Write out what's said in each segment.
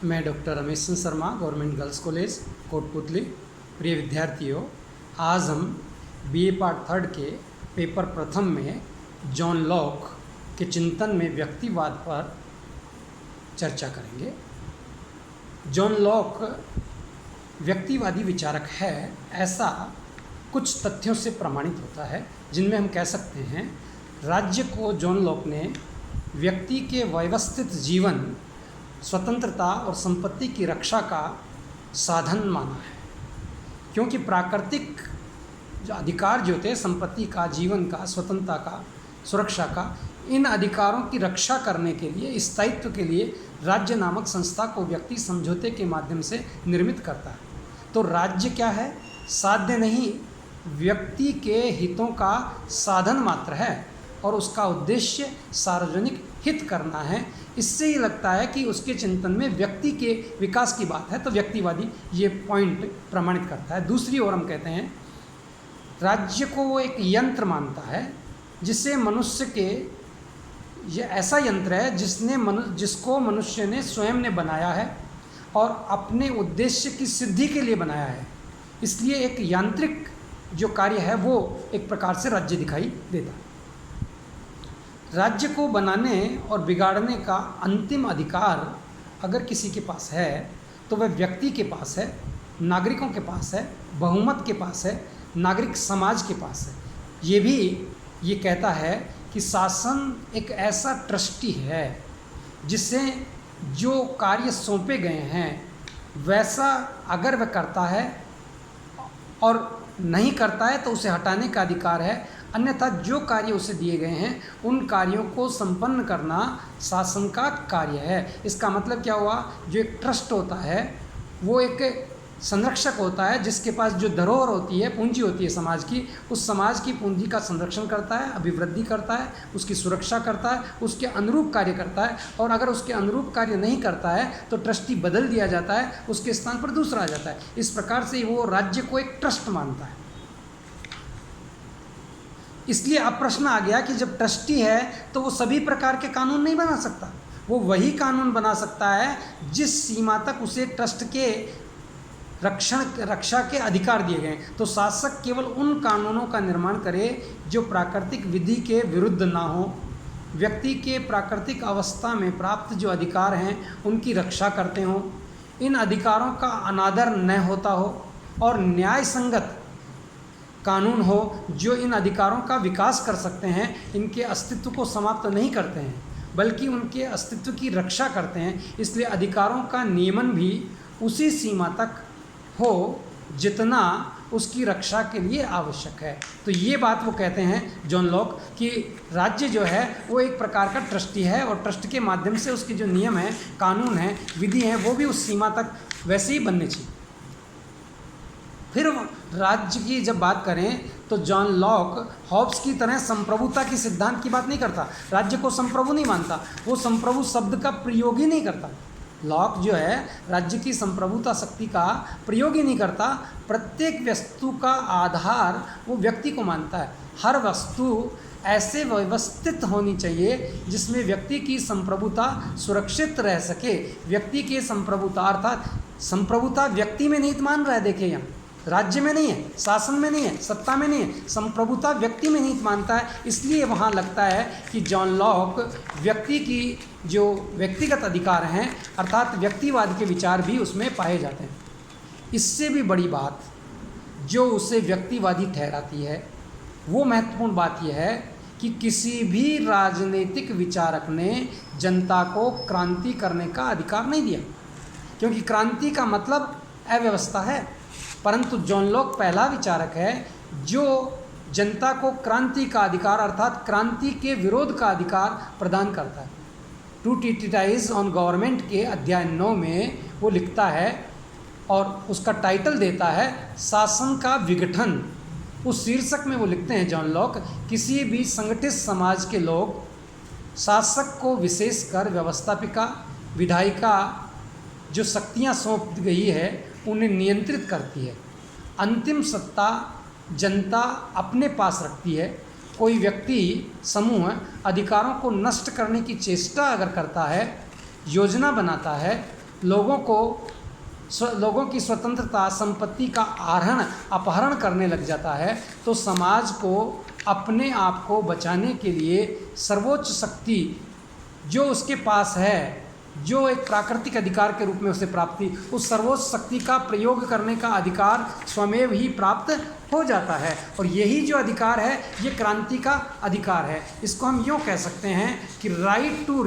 मैं doctor Ramesh Chandra Sharma, government girls college Kotputli. प्रिय विद्यार्थियों, आज हम बीए पार्ट थर्ड के पेपर प्रथम में जॉन लॉक के चिंतन में व्यक्तिवाद पर चर्चा करेंगे। जॉन लॉक व्यक्तिवादी विचारक है, ऐसा कुछ तथ्यों से प्रमाणित होता है, जिनमें हम कह सकते हैं राज्य को जॉन लॉक ने व्यक्ति के व्यवस्थित जीवन, स्वतंत्रता और संपत्ति की रक्षा का साधन माना है। क्योंकि प्राकृतिक जो अधिकार जो थे, संपत्ति का, जीवन का, स्वतंत्रता का, सुरक्षा का, इन अधिकारों की रक्षा करने के लिए, स्थायित्व के लिए राज्य नामक संस्था को व्यक्ति समझौते के माध्यम से निर्मित करता है। तो राज्य क्या है? साध्य नहीं, व्यक्ति के हितों का साधन मात्र है और उसका उद्देश्य सार्वजनिक हित करना है। इससे ही लगता है कि उसके चिंतन में व्यक्ति के विकास की बात है, तो व्यक्तिवादी ये पॉइंट प्रमाणित करता है। दूसरी ओर हम कहते हैं राज्य को वो एक यंत्र मानता है, जिसे मनुष्य के, ये ऐसा यंत्र है जिसको मनुष्य ने स्वयं ने बनाया है और अपने उद्देश्य की सिद्धि के लिए बनाया है। इसलिए एक यांत्रिक जो कार्य है वो एक प्रकार से राज्य दिखाई देता है। राज्य को बनाने और बिगाड़ने का अंतिम अधिकार अगर किसी के पास है तो वह व्यक्ति के पास है, नागरिकों के पास है, बहुमत के पास है, नागरिक समाज के पास है। ये कहता है कि शासन एक ऐसा ट्रस्टी है जिसे जो कार्य सौंपे गए हैं वैसा अगर वह करता है और नहीं करता है तो उसे हटाने का अधिकार है, अन्यथा जो कार्य उसे दिए गए हैं उन कार्यों को संपन्न करना शासन का कार्य है। इसका मतलब क्या हुआ? जो एक ट्रस्ट होता है वो एक संरक्षक होता है, जिसके पास जो धरोहर होती है, पूंजी होती है समाज की, उस समाज की पूंजी का संरक्षण करता है, अभिवृद्धि करता है, उसकी सुरक्षा करता है, उसके अनुरूप कार्य करता है। और अगर उसके अनुरूप कार्य नहीं करता है तो ट्रस्टी बदल दिया जाता है, उसके स्थान पर दूसरा आ जाता है। इस प्रकार से वो राज्य को एक ट्रस्ट मानता है। इसलिए अब प्रश्न आ गया कि जब ट्रस्टी है तो वो सभी प्रकार के कानून नहीं बना सकता। वो वही कानून बना सकता है जिस सीमा तक उसे ट्रस्ट के रक्षा के अधिकार दिए गए। तो शासक केवल उन कानूनों का निर्माण करे जो प्राकृतिक विधि के विरुद्ध ना हो, व्यक्ति के प्राकृतिक अवस्था में प्राप्त जो अधिकार हैं उनकी रक्षा करते हों, इन अधिकारों का अनादर न होता हो, और न्याय संगत कानून हो जो इन अधिकारों का विकास कर सकते हैं, इनके अस्तित्व को समाप्त नहीं करते हैं बल्कि उनके अस्तित्व की रक्षा करते हैं। इसलिए अधिकारों का नियमन भी उसी सीमा तक हो जितना उसकी रक्षा के लिए आवश्यक है। तो ये बात वो कहते हैं जॉन लॉक कि राज्य जो है वो एक प्रकार का ट्रस्टी है और ट्रस्ट के माध्यम से उसके जो नियम हैं, कानून हैं, विधि हैं, वो भी उस सीमा तक वैसे ही बनने चाहिए। फिर राज्य की जब बात करें तो जॉन लॉक हॉब्स की तरह संप्रभुता की सिद्धांत की बात नहीं करता। राज्य को संप्रभु नहीं मानता, वो संप्रभु शब्द का प्रयोग ही नहीं करता। लॉक जो है राज्य की संप्रभुता शक्ति का प्रयोग ही नहीं करता। प्रत्येक वस्तु का आधार वो व्यक्ति को मानता है। हर वस्तु ऐसे व्यवस्थित होनी चाहिए जिसमें व्यक्ति की संप्रभुता सुरक्षित रह सके। व्यक्ति के संप्रभुता अर्थात संप्रभुता व्यक्ति में निहित मान रहा है। देखिए यहाँ राज्य में नहीं है, शासन में नहीं है, सत्ता में नहीं है, संप्रभुता व्यक्ति में निहित मानता है। इसलिए वहाँ लगता है कि जॉन लॉक व्यक्ति की जो व्यक्तिगत अधिकार हैं अर्थात व्यक्तिवाद के विचार भी उसमें पाए जाते हैं। इससे भी बड़ी बात जो उसे व्यक्तिवादी ठहराती है वो महत्वपूर्ण बात यह है कि किसी भी राजनीतिक विचारक ने जनता को क्रांति करने का अधिकार नहीं दिया, क्योंकि क्रांति का मतलब अव्यवस्था है। परंतु जॉन लॉक पहला विचारक है जो जनता को क्रांति का अधिकार अर्थात क्रांति के विरोध का अधिकार प्रदान करता है। टू ट्रीटाइज ऑन गवर्नमेंट के अध्याय 9 में वो लिखता है और उसका टाइटल देता है शासन का विघटन। उस शीर्षक में वो लिखते हैं जॉन लॉक, किसी भी संगठित समाज के लोग शासक को विशेषकर व्यवस्थापिका, विधायिका जो शक्तियाँ सौंप गई है उन्हें नियंत्रित करती है। अंतिम सत्ता जनता अपने पास रखती है। कोई व्यक्ति समूह अधिकारों को नष्ट करने की चेष्टा अगर करता है, योजना बनाता है लोगों की स्वतंत्रता, संपत्ति का आहरण अपहरण करने लग जाता है, तो समाज को अपने आप को बचाने के लिए सर्वोच्च शक्ति जो उसके पास है, जो एक प्राकृतिक अधिकार के रूप में उसे प्राप्त थी, उस सर्वोच्च शक्ति का प्रयोग करने का अधिकार स्वयं ही प्राप्त हो जाता है। और यही जो अधिकार है ये क्रांति का अधिकार है। इसको हम यूँ कह सकते हैं कि right to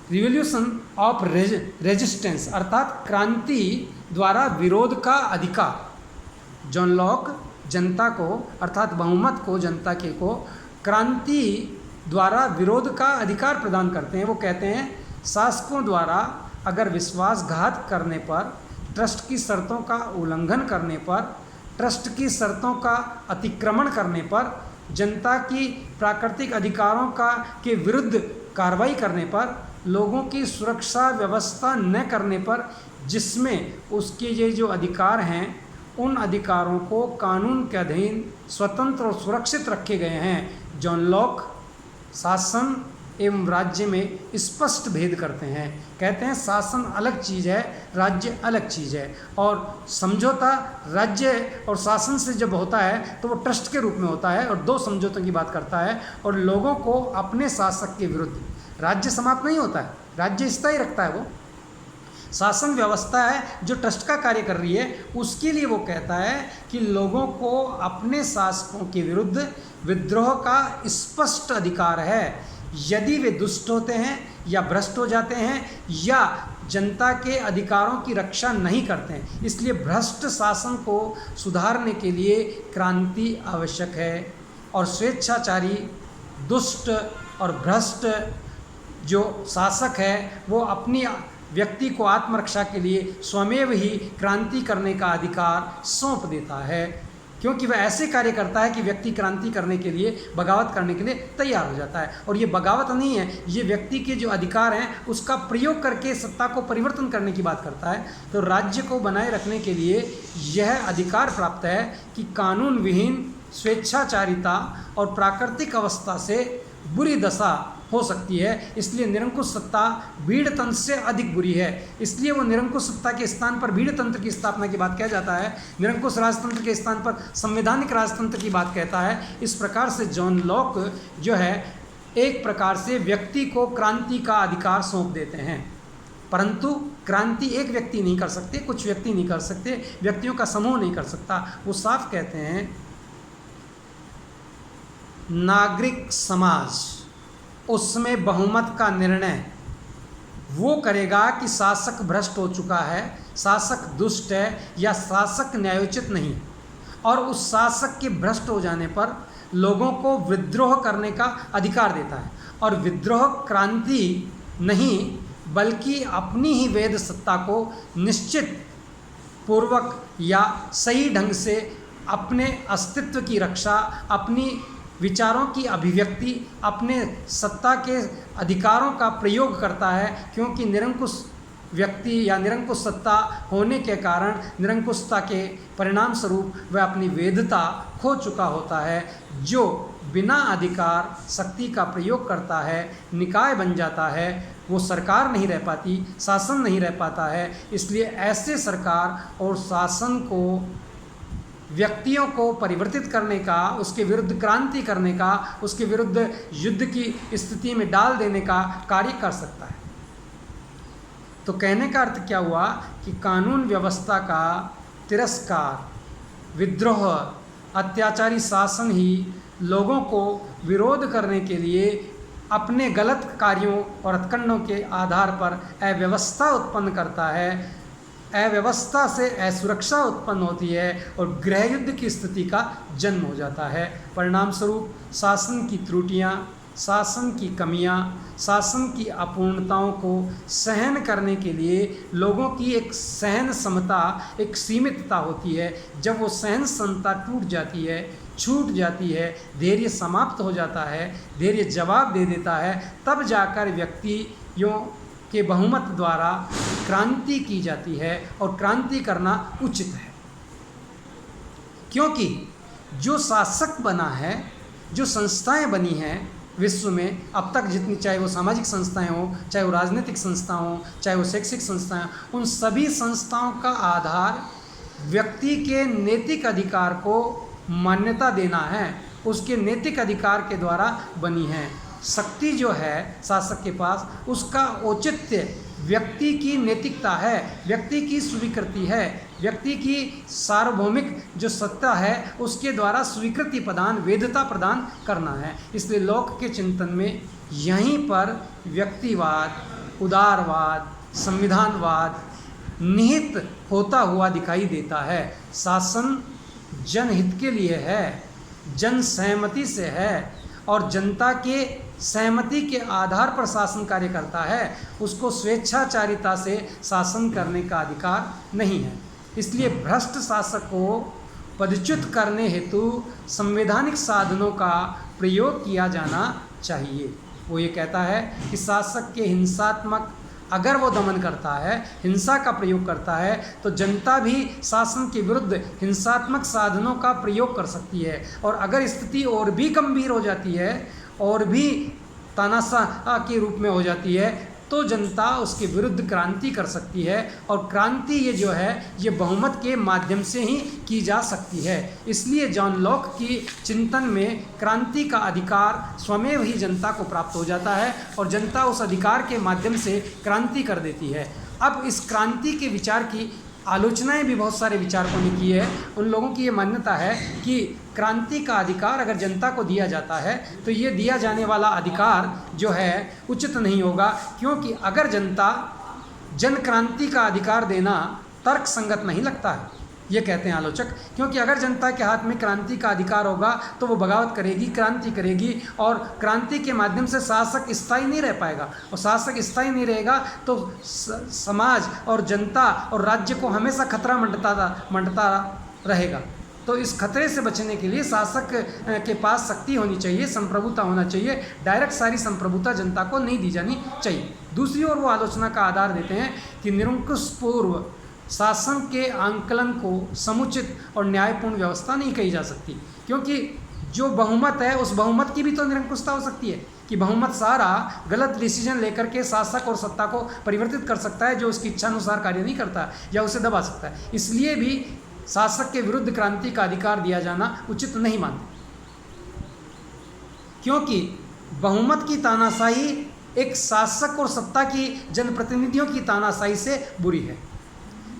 revolution of resistance, अर्थात क्रांति द्वारा विरोध का अधिकार। जॉन लॉक जनता को, अर्थात बहुमत को, जनता के को क्रांति द्वारा विरोध का अधिकार प्रदान करते हैं। वो कहते हैं शासकों द्वारा अगर विश्वासघात करने पर, ट्रस्ट की शर्तों का उल्लंघन करने पर, ट्रस्ट की शर्तों का अतिक्रमण करने पर, जनता की प्राकृतिक अधिकारों के विरुद्ध कार्रवाई करने पर, लोगों की सुरक्षा व्यवस्था न करने पर, जिसमें उसके ये जो अधिकार हैं उन अधिकारों को कानून के अधीन स्वतंत्र और सुरक्षित रखे गए हैं। जॉन लॉक शासन एवं राज्य में स्पष्ट भेद करते हैं। कहते हैं शासन अलग चीज़ है, राज्य अलग चीज़ है। और समझौता राज्य और शासन से जब होता है तो वो ट्रस्ट के रूप में होता है और दो समझौतों की बात करता है। और लोगों को अपने शासक के विरुद्ध, राज्य समाप्त नहीं होता है, राज्य स्थायी रखता है। वो शासन व्यवस्था है जो ट्रस्ट का कार्य कर रही है, उसके लिए वो कहता है कि लोगों को अपने शासकों के विरुद्ध विद्रोह का स्पष्ट अधिकार है यदि वे दुष्ट होते हैं या भ्रष्ट हो जाते हैं या जनता के अधिकारों की रक्षा नहीं करते हैं। इसलिए भ्रष्ट शासन को सुधारने के लिए क्रांति आवश्यक है। और स्वेच्छाचारी, दुष्ट और भ्रष्ट जो शासक है वो अपनी व्यक्ति को आत्मरक्षा के लिए स्वयं ही क्रांति करने का अधिकार सौंप देता है, क्योंकि वह ऐसे कार्य करता है कि व्यक्ति क्रांति करने के लिए, बगावत करने के लिए तैयार हो जाता है। और ये बगावत नहीं है, ये व्यक्ति के जो अधिकार हैं उसका प्रयोग करके सत्ता को परिवर्तन करने की बात करता है। तो राज्य को बनाए रखने के लिए यह अधिकार प्राप्त है कि कानून विहीन स्वेच्छाचारिता और प्राकृतिक अवस्था से बुरी दशा हो सकती है। इसलिए निरंकुश सत्ता भीड़ तंत्र से अधिक बुरी है। इसलिए वो निरंकुश सत्ता के स्थान पर भीड़ तंत्र की स्थापना की बात किया जाता है, निरंकुश राजतंत्र के स्थान पर संवैधानिक राजतंत्र की बात कहता है। इस प्रकार से जॉन लॉक जो है एक प्रकार से व्यक्ति को क्रांति का अधिकार सौंप देते हैं। परंतु क्रांति एक व्यक्ति नहीं कर सकते, कुछ व्यक्ति नहीं कर सकते, व्यक्तियों का समूह नहीं कर सकता। वो साफ कहते हैं नागरिक समाज, उसमें बहुमत का निर्णय वो करेगा कि शासक भ्रष्ट हो चुका है, शासक दुष्ट है या शासक न्यायोचित नहीं। और उस शासक के भ्रष्ट हो जाने पर लोगों को विद्रोह करने का अधिकार देता है। और विद्रोह क्रांति नहीं बल्कि अपनी ही वेद सत्ता को निश्चित पूर्वक या सही ढंग से अपने अस्तित्व की रक्षा, अपनी विचारों की अभिव्यक्ति, अपने सत्ता के अधिकारों का प्रयोग करता है। क्योंकि निरंकुश व्यक्ति या निरंकुश सत्ता होने के कारण, निरंकुशता के परिणाम स्वरूप वह अपनी वेदता खो चुका होता है। जो बिना अधिकार शक्ति का प्रयोग करता है निकाय बन जाता है, वो सरकार नहीं रह पाती, शासन नहीं रह पाता है। इसलिए ऐसे सरकार और शासन को व्यक्तियों को परिवर्तित करने का, उसके विरुद्ध क्रांति करने का, उसके विरुद्ध युद्ध की स्थिति में डाल देने का कार्य कर सकता है। तो कहने का अर्थ क्या हुआ कि कानून व्यवस्था का तिरस्कार, विद्रोह, अत्याचारी शासन ही लोगों को विरोध करने के लिए अपने गलत कार्यों और हथकंडों के आधार पर अव्यवस्था उत्पन्न करता है। अव्यवस्था से असुरक्षा उत्पन्न होती है और गृह युद्ध की स्थिति का जन्म हो जाता है। परिणाम स्वरूप शासन की त्रुटियां, शासन की कमियां, शासन की अपूर्णताओं को सहन करने के लिए लोगों की एक सहन क्षमता, एक सीमितता होती है। जब वो सहन क्षमता टूट जाती है, छूट जाती है, धैर्य समाप्त हो जाता है, धैर्य जवाब दे देता है, तब जाकर व्यक्तियों के बहुमत द्वारा क्रांति की जाती है। और क्रांति करना उचित है, क्योंकि जो शासक बना है, जो संस्थाएं बनी हैं, विश्व में अब तक जितनी, चाहे वो सामाजिक संस्थाएं हों, चाहे वो राजनीतिक संस्था हों, चाहे वो शैक्षिक संस्थाएं हों, उन सभी संस्थाओं का आधार व्यक्ति के नैतिक अधिकार को मान्यता देना है, उसके नैतिक अधिकार के द्वारा बनी है। शक्ति जो है शासक के पास, उसका औचित्य व्यक्ति की नैतिकता है, व्यक्ति की स्वीकृति है, व्यक्ति की सार्वभौमिक जो सत्ता है उसके द्वारा स्वीकृति प्रदान, वैधता प्रदान करना है। इसलिए लॉक के चिंतन में यहीं पर व्यक्तिवाद, उदारवाद, संविधानवाद निहित होता हुआ दिखाई देता है। शासन जनहित के लिए है, जन सहमति से है और जनता के सहमति के आधार पर शासन कार्य करता है, उसको स्वेच्छाचारिता से शासन करने का अधिकार नहीं है। इसलिए भ्रष्ट शासक को पदच्युत करने हेतु संवैधानिक साधनों का प्रयोग किया जाना चाहिए। वो ये कहता है कि शासक के हिंसात्मक, अगर वो दमन करता है, हिंसा का प्रयोग करता है, तो जनता भी शासन के विरुद्ध हिंसात्मक साधनों का प्रयोग कर सकती है। और अगर स्थिति और भी गंभीर हो जाती है और भी तानाशाह के रूप में हो जाती है, तो जनता उसके विरुद्ध क्रांति कर सकती है। और क्रांति ये जो है ये बहुमत के माध्यम से ही की जा सकती है। इसलिए जॉन लॉक की चिंतन में क्रांति का अधिकार स्वमेव ही जनता को प्राप्त हो जाता है और जनता उस अधिकार के माध्यम से क्रांति कर देती है। अब इस क्रांति के विचार की आलोचनाएं भी बहुत सारे विचारकों ने की है। उन लोगों की ये मान्यता है कि क्रांति का अधिकार अगर जनता को दिया जाता है तो ये दिया जाने वाला अधिकार जो है उचित नहीं होगा, क्योंकि अगर जनता जन क्रांति का अधिकार देना तर्क संगत नहीं लगता है, ये कहते हैं आलोचक। क्योंकि अगर जनता के हाथ में क्रांति का अधिकार होगा तो वो बगावत करेगी, क्रांति करेगी और क्रांति के माध्यम से शासक स्थायी नहीं रह पाएगा। और शासक स्थायी नहीं रहेगा तो समाज और जनता और राज्य को हमेशा खतरा मंडता रहेगा। तो इस खतरे से बचने के लिए शासक के पास शक्ति होनी चाहिए, संप्रभुता होना चाहिए। डायरेक्ट सारी संप्रभुता जनता को नहीं दी जानी चाहिए। दूसरी ओर वो आलोचना का आधार देते हैं कि निरंकुश पूर्व शासन के आंकलन को समुचित और न्यायपूर्ण व्यवस्था नहीं कही जा सकती, क्योंकि जो बहुमत है उस बहुमत की भी तो निरंकुशता हो सकती है कि बहुमत सारा गलत डिसीजन लेकर के शासक और सत्ता को परिवर्तित कर सकता है, जो उसकी इच्छा अनुसार कार्य नहीं करता या उसे दबा सकता है। इसलिए भी शासक के विरुद्ध क्रांति का अधिकार दिया जाना उचित नहीं मानते, क्योंकि बहुमत की तानाशाही एक शासक और सत्ता की जनप्रतिनिधियों की तानाशाही से बुरी है।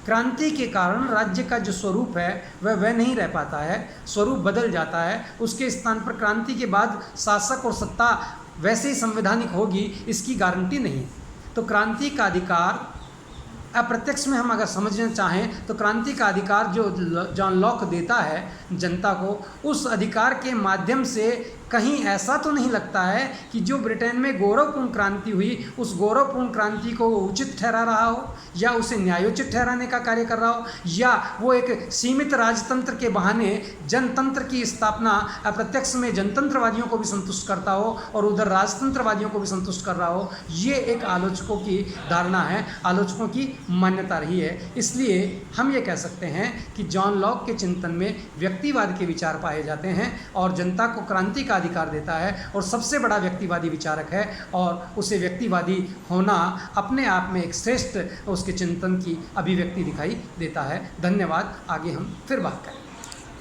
क्रांति के कारण राज्य का जो स्वरूप है वह नहीं रह पाता है, स्वरूप बदल जाता है। उसके स्थान पर क्रांति के बाद शासक और सत्ता वैसे ही संवैधानिक होगी, इसकी गारंटी नहीं है। तो क्रांति का अधिकार अप्रत्यक्ष में हम अगर समझना चाहें तो क्रांति का अधिकार जो जॉन लॉक देता है जनता को, उस अधिकार के माध्यम से कहीं ऐसा तो नहीं लगता है कि जो ब्रिटेन में गौरवपूर्ण क्रांति हुई उस गौरवपूर्ण क्रांति को वो उचित ठहरा रहा हो या उसे न्यायोचित ठहराने का कार्य कर रहा हो, या वो एक सीमित राजतंत्र के बहाने जनतंत्र की स्थापना अप्रत्यक्ष में जनतंत्रवादियों को भी संतुष्ट करता हो और उधर राजतंत्रवादियों को भी संतुष्ट कर रहा हो। ये एक आलोचकों की धारणा है, आलोचकों की मान्यता रही है। इसलिए हम ये कह सकते हैं कि जॉन लॉक के चिंतन में व्यक्तिवाद के विचार पाए जाते हैं और जनता को क्रांति का अधिकार देता है और सबसे बड़ा व्यक्तिवादी विचारक है, और उसे व्यक्तिवादी होना अपने आप में एक श्रेष्ठ उसके चिंतन की अभिव्यक्ति दिखाई देता है। धन्यवाद। आगे हम फिर बात करें।